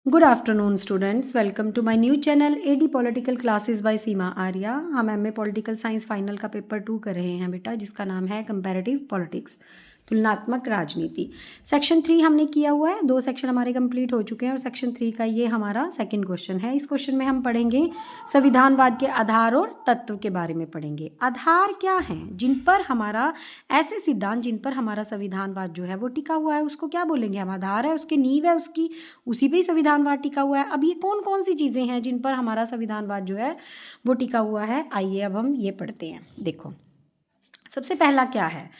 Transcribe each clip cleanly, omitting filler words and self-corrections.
Good afternoon students, welcome to my new channel AD political classes by Seema Arya. हम MA political science final का paper 2 कर रहे हैं बेटा, जिसका नाम है कंपैरेटिव पॉलिटिक्स, तुलनात्मक राजनीति। सेक्शन 3 हमने किया हुआ है, 2 सेक्शन हमारे कंप्लीट हो चुके हैं और सेक्शन 3 का ये हमारा सेकंड क्वेश्चन है। इस क्वेश्चन में हम पढ़ेंगे संविधानवाद के आधार और तत्व के बारे में पढ़ेंगे। आधार क्या हैं जिन पर हमारा ऐसे सिद्धांत जिन पर हमारा संविधानवाद जो है वो टिका हुआ है, उसको क्या बोलेंगे हम? आधार है, उसकी नींव है, उसकी उसी पे ही संविधानवाद टिका हुआ है। अब ये कौन कौन सी चीज़ें हैं जिन पर हमारा संविधानवाद जो है वो टिका हुआ है? आइए अब हम ये पढ़ते हैं। देखो, सबसे पहला क्या है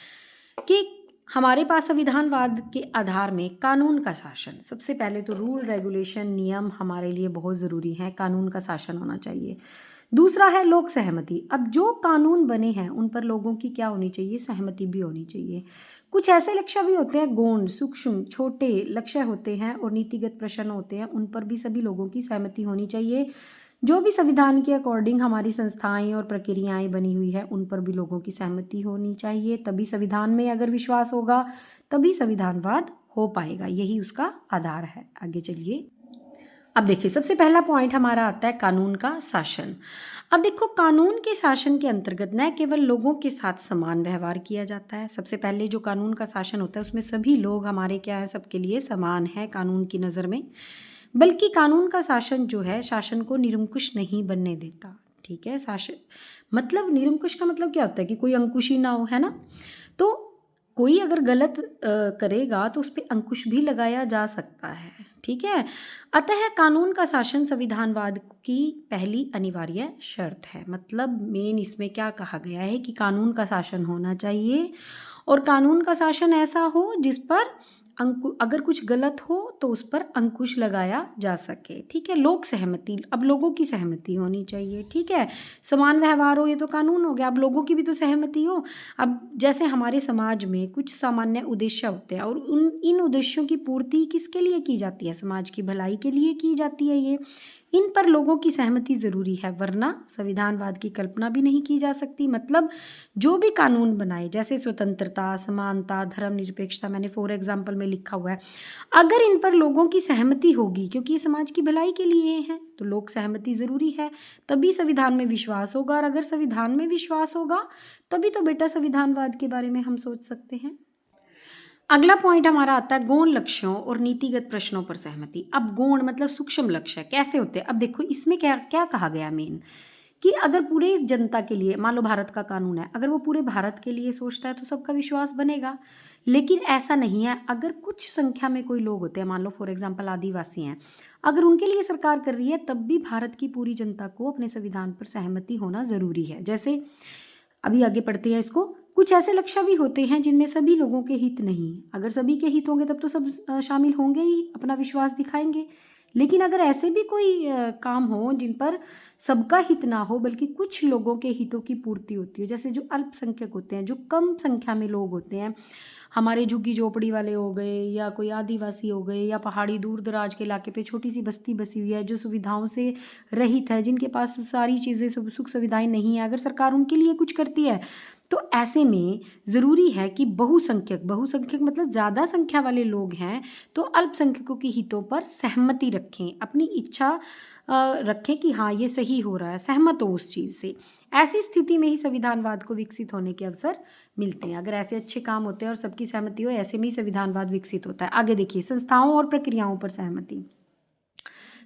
कि हमारे पास संविधानवाद के आधार में कानून का शासन। सबसे पहले तो रूल रेगुलेशन नियम हमारे लिए बहुत ज़रूरी है, कानून का शासन होना चाहिए। दूसरा है लोक सहमति। अब जो कानून बने हैं उन पर लोगों की क्या होनी चाहिए? सहमति भी होनी चाहिए। कुछ ऐसे लक्ष्य भी होते हैं, गौण सूक्ष्म छोटे लक्ष्य होते हैं और नीतिगत प्रश्न होते हैं, उन पर भी सभी लोगों की सहमति होनी चाहिए। जो भी संविधान के अकॉर्डिंग हमारी संस्थाएं और प्रक्रियाएं बनी हुई है उन पर भी लोगों की सहमति होनी चाहिए। तभी संविधान में अगर विश्वास होगा तभी संविधानवाद हो पाएगा, यही उसका आधार है। आगे चलिए, अब देखिए सबसे पहला पॉइंट हमारा आता है कानून का शासन। अब देखो, कानून के शासन के अंतर्गत न केवल लोगों के साथ समान व्यवहार किया जाता है। सबसे पहले जो कानून का शासन होता है उसमें सभी लोग हमारे क्या है, सबके लिए समान है कानून की नज़र में। बल्कि कानून का शासन जो है शासन को निरंकुश नहीं बनने देता। ठीक है, शासन मतलब निरंकुश का मतलब क्या होता है कि कोई अंकुश ही ना हो, है ना। तो कोई अगर गलत करेगा तो उस पर अंकुश भी लगाया जा सकता है। ठीक है, अतः कानून का शासन संविधानवाद की पहली अनिवार्य शर्त है। मतलब मेन इसमें क्या कहा गया है कि कानून का शासन होना चाहिए और कानून का शासन ऐसा हो जिस पर अगर कुछ गलत हो तो उस पर अंकुश लगाया जा सके। ठीक है, लोक सहमति, अब लोगों की सहमति होनी चाहिए। ठीक है, समान व्यवहार हो, ये तो कानून हो गया, अब लोगों की भी तो सहमति हो। अब जैसे हमारे समाज में कुछ सामान्य उद्देश्य होते हैं और इन उद्देश्यों की पूर्ति किसके लिए की जाती है? समाज की भलाई के लिए की जाती है। ये इन पर लोगों की सहमति ज़रूरी है, वरना संविधानवाद की कल्पना भी नहीं की जा सकती। मतलब जो भी कानून बनाए, जैसे स्वतंत्रता, समानता, धर्मनिरपेक्षता, मैंने फॉर एग्जाम्पल में लिखा हुआ है, अगर इन पर लोगों की सहमति होगी, क्योंकि ये समाज की भलाई के लिए हैं, तो लोक सहमति ज़रूरी है, तभी संविधान में विश्वास होगा। और अगर संविधान में विश्वास होगा तभी तो बेटा संविधानवाद के बारे में हम सोच सकते हैं। अगला पॉइंट हमारा आता है गौण लक्ष्यों और नीतिगत प्रश्नों पर सहमति। अब गौण मतलब सूक्ष्म लक्ष्य कैसे होते हैं? अब देखो इसमें क्या क्या कहा गया मेन, कि अगर पूरे इस जनता के लिए, मान लो भारत का कानून है, अगर वो पूरे भारत के लिए सोचता है तो सबका विश्वास बनेगा। लेकिन ऐसा नहीं है, अगर कुछ संख्या में कोई लोग होते हैं, मान लो फॉर एग्जांपल आदिवासी हैं, अगर उनके लिए सरकार कर रही है तब भी भारत की पूरी जनता को अपने संविधान पर सहमति होना ज़रूरी है। जैसे अभी आगे पढ़ते हैं इसको, कुछ ऐसे लक्ष्य भी होते हैं जिनमें सभी लोगों के हित नहीं, अगर सभी के हित होंगे तब तो सब शामिल होंगे ही, अपना विश्वास दिखाएंगे। लेकिन अगर ऐसे भी कोई काम हो जिन पर सबका हित ना हो बल्कि कुछ लोगों के हितों की पूर्ति होती है, जैसे जो अल्पसंख्यक होते हैं, जो कम संख्या में लोग होते हैं, हमारे झुग्गी झोपड़ी वाले हो गए या कोई आदिवासी हो गए या पहाड़ी दूर दराज के इलाके पे छोटी सी बस्ती बसी हुई है जो सुविधाओं से रहित है, जिनके पास सारी चीज़ें सुख सुविधाएं नहीं है, अगर सरकार उनके लिए कुछ करती है तो ऐसे में ज़रूरी है कि बहुसंख्यक मतलब ज़्यादा संख्या वाले लोग हैं तो अल्पसंख्यकों के हितों पर सहमति रखें, अपनी इच्छा रखें कि हाँ ये सही हो रहा है, सहमत हो उस चीज़ से। ऐसी स्थिति में ही संविधानवाद को विकसित होने के अवसर मिलते हैं। अगर ऐसे अच्छे काम होते हैं और सबकी सहमति हो, ऐसे में ही संविधानवाद विकसित होता है। आगे देखिए, संस्थाओं और प्रक्रियाओं पर सहमति।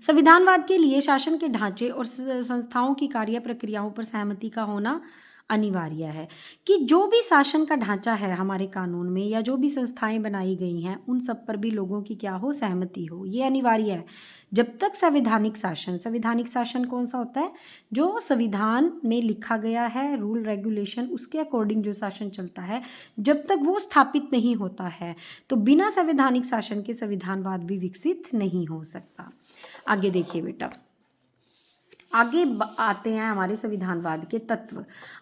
संविधानवाद के लिए शासन के ढांचे और संस्थाओं की कार्य प्रक्रियाओं पर सहमति का होना अनिवार्य है, कि जो भी शासन का ढांचा है हमारे कानून में या जो भी संस्थाएं बनाई गई हैं उन सब पर भी लोगों की क्या हो, सहमति हो, ये अनिवार्य है। जब तक संवैधानिक शासन कौन सा होता है? जो संविधान में लिखा गया है, रूल रेगुलेशन, उसके अकॉर्डिंग जो शासन चलता है, जब तक वो स्थापित नहीं होता है तो बिना संवैधानिक शासन के संविधानवाद भी विकसित नहीं हो सकता। आगे देखिए बेटा, आगे आते हैं हमारे संविधानवाद के तत्व।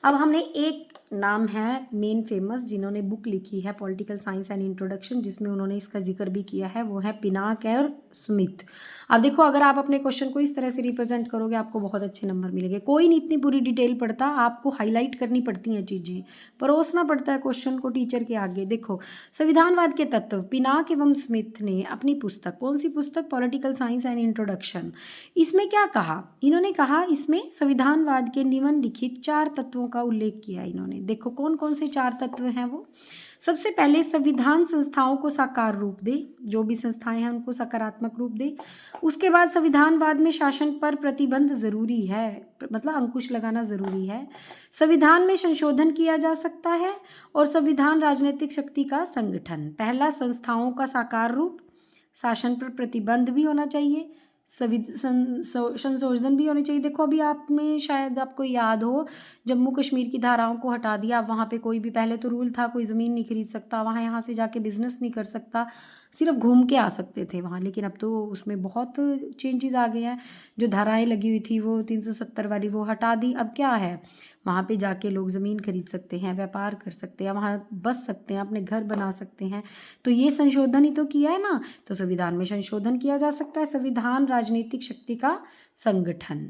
अब हमने एक नाम है मेन फेमस, जिन्होंने बुक लिखी है पॉलिटिकल साइंस एंड इंट्रोडक्शन, जिसमें उन्होंने इसका जिक्र भी किया है, वो है पिनाक और स्मिथ। अब देखो, अगर आप अपने क्वेश्चन को इस तरह से रिप्रेजेंट करोगे आपको बहुत अच्छे नंबर मिलेंगे। कोई नहीं इतनी पूरी डिटेल पढ़ता, आपको हाईलाइट करनी पड़ती हैं चीज़ें, परोसना पड़ता है क्वेश्चन को टीचर के आगे। देखो, संविधानवाद के तत्व पिनाक एवं स्मिथ ने अपनी पुस्तक, कौन सी पुस्तक, पॉलिटिकल साइंस एंड इंट्रोडक्शन, इसमें क्या कहा? इन्होंने कहा इसमें संविधानवाद के निम्नलिखित 4 तत्वों का उल्लेख किया इन्होंने। देखो कौन कौन से 4 तत्व हैं वो। सबसे पहले, संविधान संस्थाओं को साकार रूप दे, जो भी संस्थाएं हैं उनको सकारात्मक रूप दे। उसके बाद संविधानवाद में शासन पर प्रतिबंध जरूरी है, मतलब अंकुश लगाना जरूरी है। संविधान में संशोधन किया जा सकता है। और संविधान राजनीतिक शक्ति का संगठन। पहला, संस्थाओं का साकार रूप, शासन पर प्रतिबंध भी होना चाहिए, संशोधन भी होने चाहिए। देखो अभी आप में शायद आपको याद हो, जम्मू कश्मीर की धाराओं को हटा दिया। अब वहाँ पे कोई भी, पहले तो रूल था कोई ज़मीन नहीं खरीद सकता वहाँ, यहाँ से जाके बिजनेस नहीं कर सकता, सिर्फ घूम के आ सकते थे वहाँ। लेकिन अब तो उसमें बहुत चेंजेस आ गए हैं। जो धाराएं लगी हुई थी वो 370 वाली, वो हटा दी। अब क्या है, वहाँ पे जाके लोग ज़मीन खरीद सकते हैं, व्यापार कर सकते हैं, वहाँ बस सकते हैं, अपने घर बना सकते हैं। तो ये संशोधन ही तो किया है ना। तो संविधान में संशोधन किया जा सकता है। संविधान राजनीतिक शक्ति का संगठन।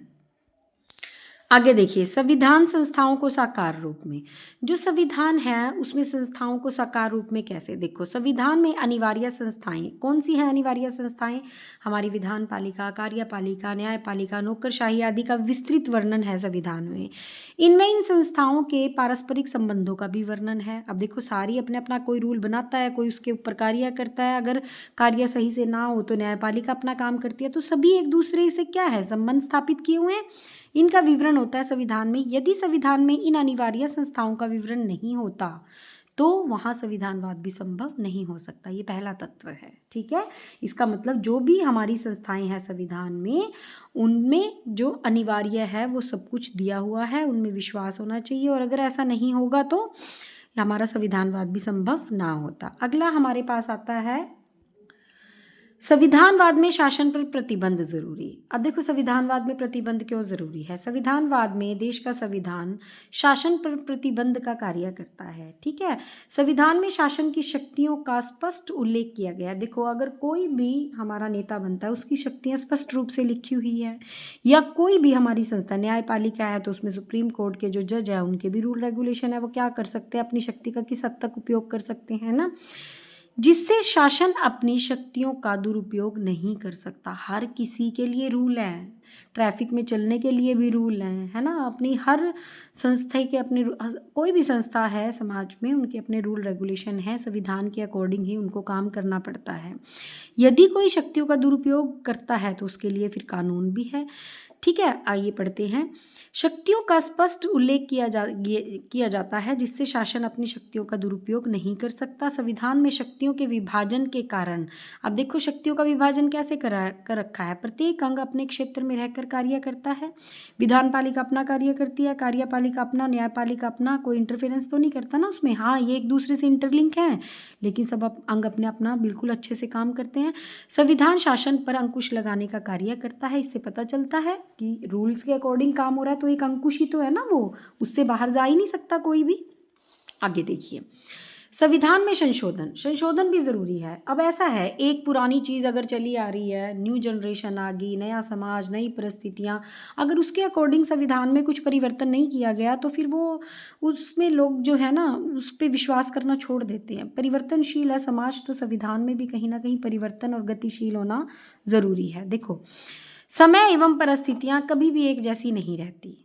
आगे देखिए, संविधान संस्थाओं को साकार रूप में। जो संविधान है उसमें संस्थाओं को साकार रूप में कैसे? देखो, संविधान में अनिवार्य संस्थाएं कौन सी हैं? अनिवार्य संस्थाएं हमारी विधान पालिका, कार्यपालिका, न्यायपालिका, नौकरशाही आदि का विस्तृत वर्णन है संविधान में। इनमें इन संस्थाओं के पारस्परिक संबंधों का भी वर्णन है। अब देखो, सारी अपने अपना कोई रूल बनाता है, कोई उसके ऊपर कार्य करता है। अगर कार्य सही से ना हो तो न्यायपालिका अपना काम करती है। तो सभी एक दूसरे से क्या है, संबंध स्थापित किए हुए हैं। इनका विवरण होता है संविधान में। यदि संविधान में इन अनिवार्य संस्थाओं का विवरण नहीं होता तो वहाँ संविधानवाद भी संभव नहीं हो सकता। ये पहला तत्व है, ठीक है। इसका मतलब जो भी हमारी संस्थाएं हैं संविधान में, उनमें जो अनिवार्य है वो सब कुछ दिया हुआ है, उनमें विश्वास होना चाहिए। और अगर ऐसा नहीं होगा तो हमारा संविधानवाद भी संभव ना होता। अगला हमारे पास आता है, संविधानवाद में शासन पर प्रतिबंध जरूरी। अब देखो, संविधानवाद में प्रतिबंध क्यों जरूरी है? संविधानवाद में देश का संविधान शासन पर प्रतिबंध का कार्य करता है, ठीक है। संविधान में शासन की शक्तियों का स्पष्ट उल्लेख किया गया है। देखो, अगर कोई भी हमारा नेता बनता है उसकी शक्तियां स्पष्ट रूप से लिखी हुई है। या कोई भी हमारी संस्था, न्यायपालिका है तो उसमें सुप्रीम कोर्ट के जो जज है उनके भी रूल रेगुलेशन है, वो क्या कर सकते हैं, अपनी शक्ति का किस हद तक उपयोग कर सकते हैं ना, जिससे शासन अपनी शक्तियों का दुरुपयोग नहीं कर सकता। हर किसी के लिए रूल है, ट्रैफिक में चलने के लिए भी रूल हैं, है ना। अपनी हर संस्था के अपने, कोई भी संस्था है समाज में, उनके अपने रूल रेगुलेशन है, संविधान के अकॉर्डिंग ही उनको काम करना पड़ता है। यदि कोई शक्तियों का दुरुपयोग करता है तो उसके लिए फिर कानून भी है, ठीक है। आइए पढ़ते हैं। शक्तियों का स्पष्ट उल्लेख किया जाता है जिससे शासन अपनी शक्तियों का दुरुपयोग नहीं कर सकता। संविधान में शक्तियों के विभाजन के कारण, अब देखो शक्तियों का विभाजन कैसे कर रखा है, प्रत्येक अंग अपने क्षेत्र में रहकर कार्य करता है। विधान पालिका अपना कार्य करती है, कार्यपालिका अपना, न्यायपालिका अपना, कोई इंटरफेरेंस तो नहीं करता ना उसमें। हाँ, ये एक दूसरे से इंटरलिंक है, लेकिन सब अंग अपने अपना बिल्कुल अच्छे से काम करते हैं। संविधान शासन पर अंकुश लगाने का कार्य करता है। इससे पता चलता है कि रूल्स के अकॉर्डिंग काम हो रहा है तो एक अंकुश ही तो है ना, वो उससे बाहर जा ही नहीं सकता कोई भी। आगे देखिए, संविधान में संशोधन भी जरूरी है। अब ऐसा है, एक पुरानी चीज़ अगर चली आ रही है, न्यू जनरेशन आ गई, नया समाज, नई परिस्थितियाँ, अगर उसके अकॉर्डिंग संविधान में कुछ परिवर्तन नहीं किया गया तो फिर वो, उसमें लोग जो है ना उस पर विश्वास करना छोड़ देते हैं। परिवर्तनशील है समाज तो संविधान में भी कहीं ना कहीं परिवर्तन और गतिशील होना ज़रूरी है। देखो, समय एवं परिस्थितियां कभी भी एक जैसी नहीं रहती,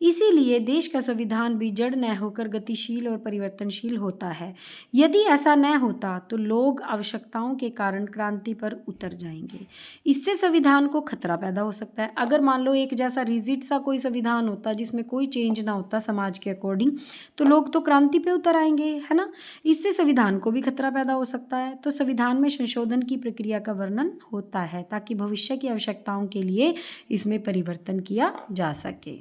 इसीलिए देश का संविधान भी जड़ न होकर गतिशील और परिवर्तनशील होता है। यदि ऐसा न होता तो लोग आवश्यकताओं के कारण क्रांति पर उतर जाएंगे। इससे संविधान को खतरा पैदा हो सकता है। अगर मान लो एक जैसा रिजिड सा कोई संविधान होता जिसमें कोई चेंज ना होता समाज के अकॉर्डिंग, तो लोग तो क्रांति पे उतर आएंगे, है ना। इससे संविधान को भी खतरा पैदा हो सकता है। तो संविधान में संशोधन की प्रक्रिया का वर्णन होता है ताकि भविष्य की आवश्यकताओं के लिए इसमें परिवर्तन किया जा सके।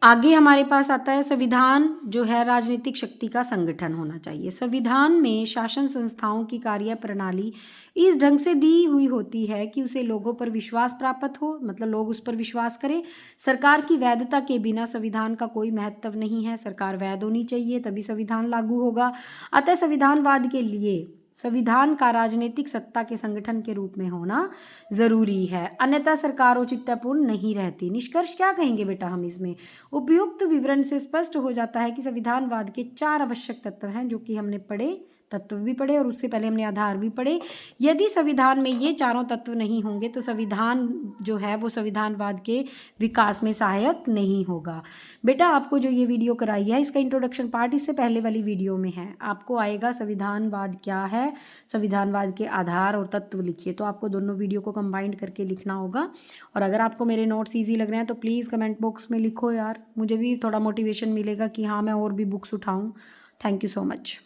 आगे हमारे पास आता है संविधान जो है राजनीतिक शक्ति का संगठन होना चाहिए। संविधान में शासन संस्थाओं की कार्य प्रणाली इस ढंग से दी हुई होती है कि उसे लोगों पर विश्वास प्राप्त हो, मतलब लोग उस पर विश्वास करें। सरकार की वैधता के बिना संविधान का कोई महत्व नहीं है। सरकार वैध होनी चाहिए तभी संविधान लागू होगा। अतः संविधानवाद के लिए संविधान का राजनीतिक सत्ता के संगठन के रूप में होना जरूरी है, अन्यथा सरकार औचित्यपूर्ण नहीं रहती। निष्कर्ष क्या कहेंगे बेटा हम इसमें? उपयुक्त विवरण से स्पष्ट हो जाता है कि संविधानवाद के 4 आवश्यक तत्व हैं, जो कि हमने पढ़े, तत्व भी पढ़े और उससे पहले हमने आधार भी पढ़े। यदि संविधान में ये चारों तत्व नहीं होंगे तो संविधान जो है वो संविधानवाद के विकास में सहायक नहीं होगा। बेटा आपको जो ये वीडियो कराई है इसका इंट्रोडक्शन पार्ट इससे पहले वाली वीडियो में है। आपको आएगा संविधानवाद क्या है, संविधानवाद के आधार और तत्व लिखिए। तो आपको दोनों वीडियो को कंबाइंड करके लिखना होगा। और अगर आपको मेरे नोट्स ईजी लग रहे हैं तो प्लीज़ कमेंट बॉक्स में लिखो यार, मुझे भी थोड़ा मोटिवेशन मिलेगा कि हाँ मैं और भी बुक्स उठाऊँ। Thank you so much.